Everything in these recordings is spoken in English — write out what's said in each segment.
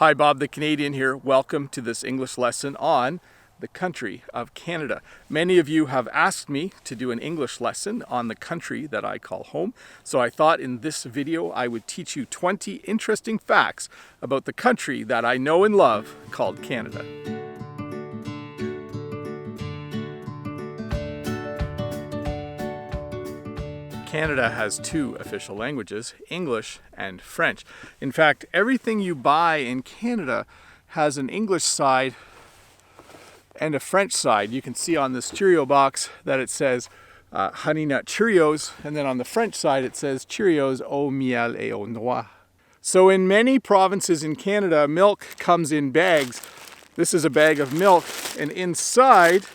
Hi, Bob the Canadian here. Welcome to this English lesson on the country of Canada. Many of you have asked me to do an English lesson on the country that I call home. So I thought in this video I would teach you 20 interesting facts about the country that I know and love called Canada. Canada has two official languages, English and French. In fact, everything you buy in Canada has an English side and a French side. You can see on this Cheerio box that it says Honey Nut Cheerios, and then on the French side it says Cheerios au miel et aux noix. So in many provinces in Canada, milk comes in bags. This is a bag of milk, and inside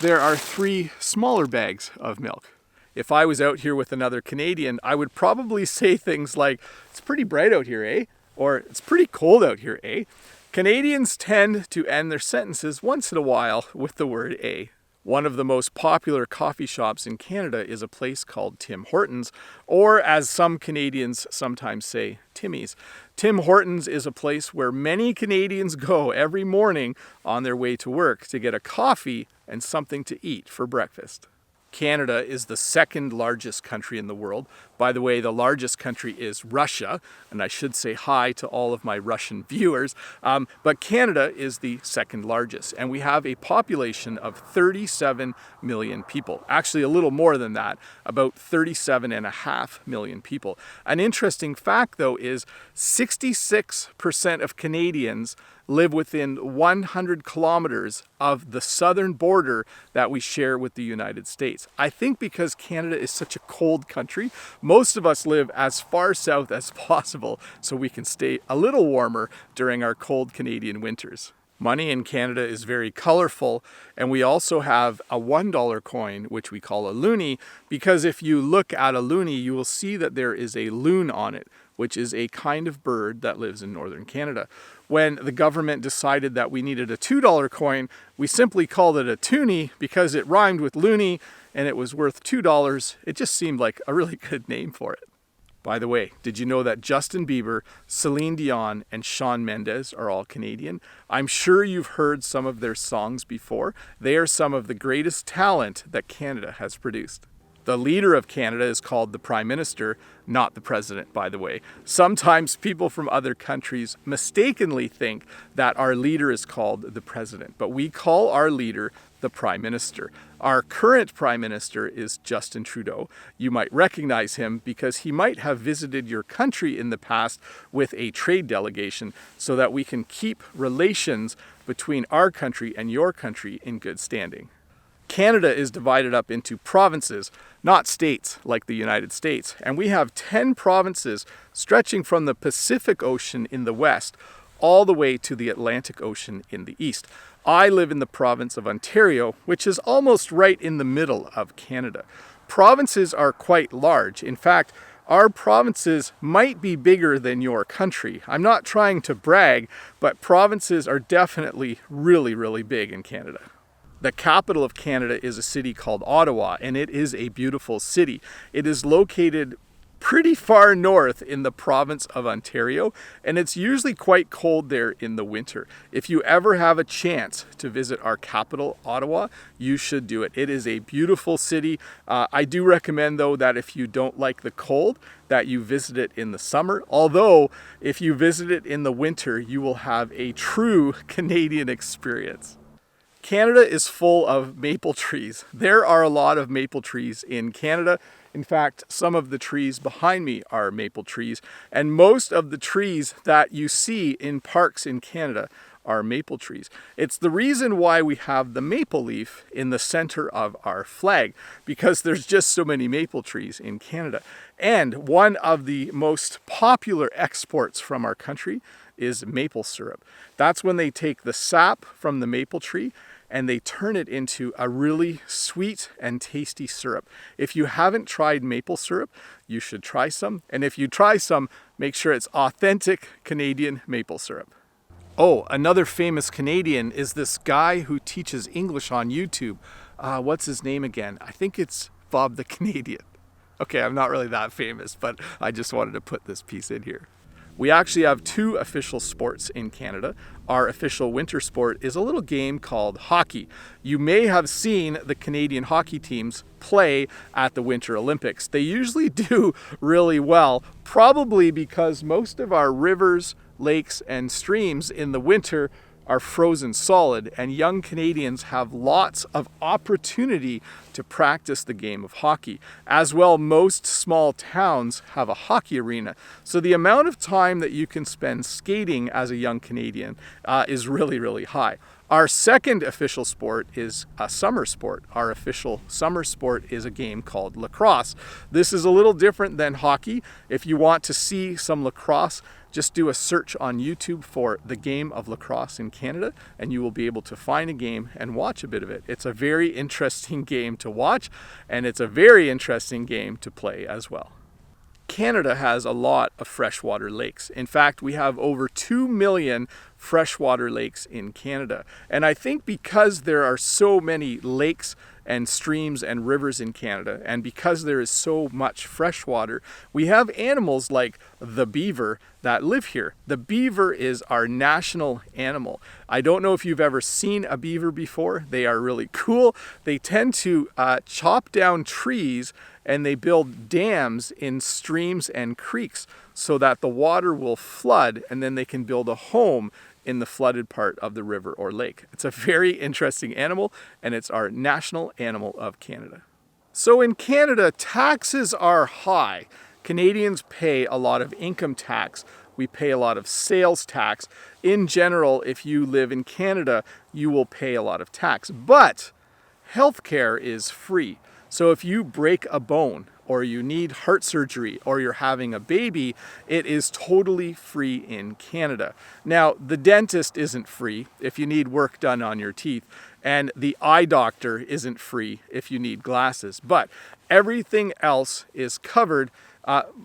there are 3 smaller bags of milk. If I was out here with another Canadian, I would probably say things like, "It's pretty bright out here, eh?" Or "It's pretty cold out here, eh?" Canadians tend to end their sentences once in a while with the word "eh." One of the most popular coffee shops in Canada is a place called Tim Hortons, or as some Canadians sometimes say, Timmy's. Tim Hortons is a place where many Canadians go every morning on their way to work to get a coffee and something to eat for breakfast. Canada is the second largest country in the world. By the way, the largest country is Russia, and I should say hi to all of my Russian viewers, but Canada is the second largest, and we have a population of 37 million people. Actually, a little more than that, about 37.5 million people. An interesting fact, though, is 66% of Canadians live within 100 kilometers of the southern border that we share with the United States. I think because Canada is such a cold country, most of us live as far south as possible so we can stay a little warmer during our cold Canadian winters. Money in Canada is very colorful, and we also have a $1 coin, which we call a loonie, because if you look at a loonie, you will see that there is a loon on it, which is a kind of bird that lives in northern Canada. When the government decided that we needed a $2 coin, we simply called it a toonie because it rhymed with loony and it was worth $2. It just seemed like a really good name for it. By the way, did you know that Justin Bieber, Celine Dion, and Shawn Mendes are all Canadian? I'm sure you've heard some of their songs before. They are some of the greatest talent that Canada has produced. The leader of Canada is called the Prime Minister, not the President, by the way. Sometimes people from other countries mistakenly think that our leader is called the President, but we call our leader the Prime Minister. Our current Prime Minister is Justin Trudeau. You might recognize him because he might have visited your country in the past with a trade delegation so that we can keep relations between our country and your country in good standing. Canada is divided up into provinces, not states like the United States, and we have 10 provinces stretching from the Pacific Ocean in the west all the way to the Atlantic Ocean in the east. I live in the province of Ontario, which is almost right in the middle of Canada. Provinces are quite large. In fact, our provinces might be bigger than your country. I'm not trying to brag, but provinces are definitely really, really big in Canada. The capital of Canada is a city called Ottawa, and it is a beautiful city. It is located pretty far north in the province of Ontario, and it's usually quite cold there in the winter. If you ever have a chance to visit our capital, Ottawa, you should do it. It is a beautiful city. I do recommend, though, that if you don't like the cold, that you visit it in the summer. Although, if you visit it in the winter, you will have a true Canadian experience. Canada is full of maple trees. There are a lot of maple trees in Canada. In fact, some of the trees behind me are maple trees, and most of the trees that you see in parks in Canada are maple trees. It's the reason why we have the maple leaf in the center of our flag, because there's just so many maple trees in Canada. And one of the most popular exports from our country is maple syrup. That's when they take the sap from the maple tree and they turn it into a really sweet and tasty syrup. If you haven't tried maple syrup, you should try some. And if you try some, make sure it's authentic Canadian maple syrup. Oh, another famous Canadian is this guy who teaches English on YouTube. What's his name again? I think it's Bob the Canadian. Okay, I'm not really that famous, but I just wanted to put this piece in here. We actually have two official sports in Canada. Our official winter sport is a little game called hockey. You may have seen the Canadian hockey teams play at the Winter Olympics. They usually do really well, probably because most of our rivers, lakes, and streams in the winter are frozen solid, and young Canadians have lots of opportunity to practice the game of hockey. As well, most small towns have a hockey arena. So the amount of time that you can spend skating as a young Canadian is really, really high. Our second official sport is a summer sport. Our official summer sport is a game called lacrosse. This is a little different than hockey. If you want to see some lacrosse, just do a search on YouTube for the game of lacrosse in Canada, and you will be able to find a game and watch a bit of it. It's a very interesting game to watch, and it's a very interesting game to play as well. Canada has a lot of freshwater lakes. In fact, we have over 2 million freshwater lakes in Canada. And I think because there are so many lakes and streams and rivers in Canada, and because there is so much fresh water, we have animals like the beaver that live here. The beaver is our national animal. I don't know if you've ever seen a beaver before. They are really cool. They tend to chop down trees, and they build dams in streams and creeks so that the water will flood, and then they can build a home in the flooded part of the river or lake. It's a very interesting animal, and it's our national animal of Canada. So in Canada, taxes are high. Canadians pay a lot of income tax. We pay a lot of sales tax. In general, if you live in Canada, you will pay a lot of tax. But healthcare is free. So if you break a bone, or you need heart surgery, or you're having a baby, it is totally free in Canada. Now, the dentist isn't free if you need work done on your teeth, and the eye doctor isn't free if you need glasses. But everything else is covered,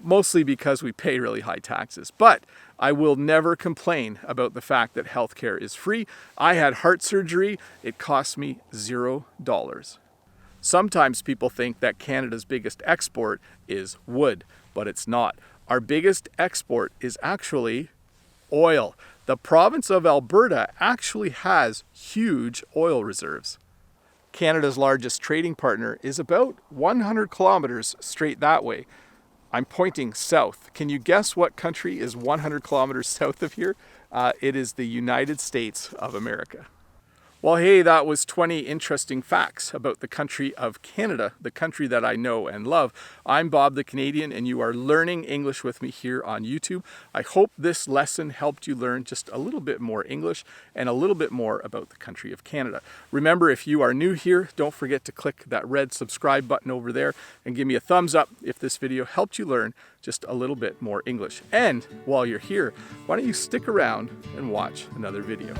mostly because we pay really high taxes. But I will never complain about the fact that healthcare is free. I had heart surgery. It cost me $0. Sometimes people think that Canada's biggest export is wood, but it's not. Our biggest export is actually oil. The province of Alberta actually has huge oil reserves. Canada's largest trading partner is about 100 kilometers straight that way. I'm pointing south. Can you guess what country is 100 kilometers south of here? It is the United States of America. Well, hey, that was 20 interesting facts about the country of Canada, the country that I know and love. I'm Bob the Canadian, and you are learning English with me here on YouTube. I hope this lesson helped you learn just a little bit more English and a little bit more about the country of Canada. Remember, if you are new here, don't forget to click that red subscribe button over there and give me a thumbs up if this video helped you learn just a little bit more English. And while you're here, why don't you stick around and watch another video?